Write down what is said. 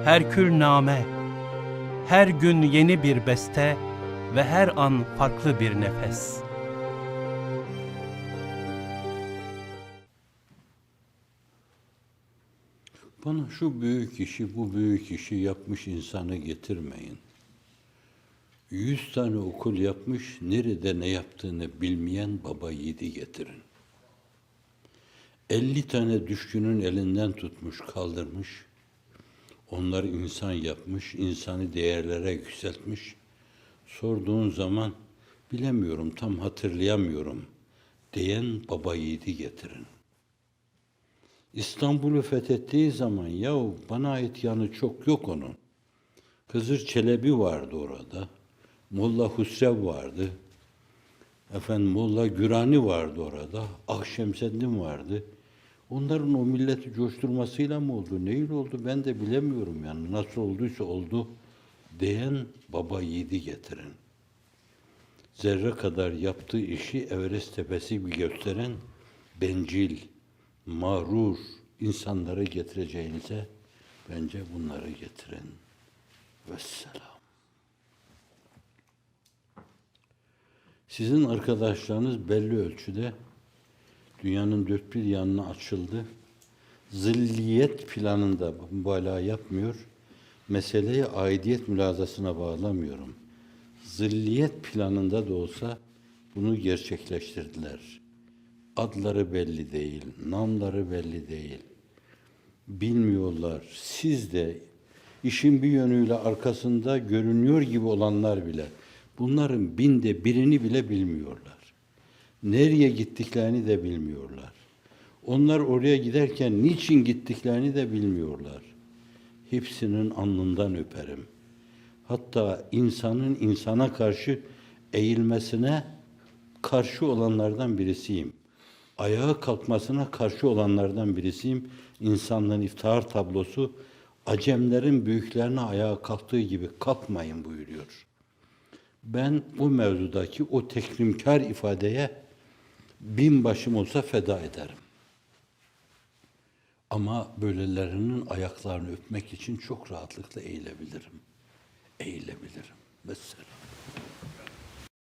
her külname, her gün yeni bir beste ve her an farklı bir nefes. Bana şu büyük işi, bu büyük işi yapmış insanı getirmeyin. 100 tane okul yapmış, nerede ne yaptığını bilmeyen baba yiğidi getirin. 50 tane düşkünün elinden tutmuş, kaldırmış, onları insan yapmış, insanı değerlere yükseltmiş. Sorduğun zaman bilemiyorum, tam hatırlayamıyorum diyen baba yiğidi getirin. İstanbul'u fethettiği zaman bana ait yanı çok yok onun. Hızır Çelebi vardı orada. Molla Husrev vardı. Molla Gürani vardı orada. Akşemseddin vardı. Onların o milleti coşturmasıyla mı oldu, neyle oldu ben de bilemiyorum yani. Nasıl olduysa oldu diyen baba yiğidi getirin. Zerre kadar yaptığı işi Everest tepesi gibi gösteren bencil, mağrur insanları getireceğinize bence bunları getirin. Vesselam. Sizin arkadaşlarınız belli ölçüde dünyanın dört bir yanına açıldı. Zilliyet planında mübalağa yapmıyor. Meseleyi aidiyet mülazasına bağlamıyorum. Zilliyet planında da olsa bunu gerçekleştirdiler. Adları belli değil, namları belli değil. Bilmiyorlar. Siz de işin bir yönüyle arkasında görünüyor gibi olanlar bile bunların binde birini bile bilmiyorlar. Nereye gittiklerini de bilmiyorlar. Onlar oraya giderken niçin gittiklerini de bilmiyorlar. Hepsinin alnından öperim. Hatta insanın insana karşı eğilmesine karşı olanlardan birisiyim. Ayağa kalkmasına karşı olanlardan birisiyim. İnsanlığın iftihar tablosu Acemlerin büyüklerine ayağa kalktığı gibi kalkmayın buyuruyor. Ben o mevzudaki o tekrimkar ifadeye 1000 başım olsa feda ederim. Ama böylelerinin ayaklarını öpmek için çok rahatlıkla eğilebilirim. Mesela.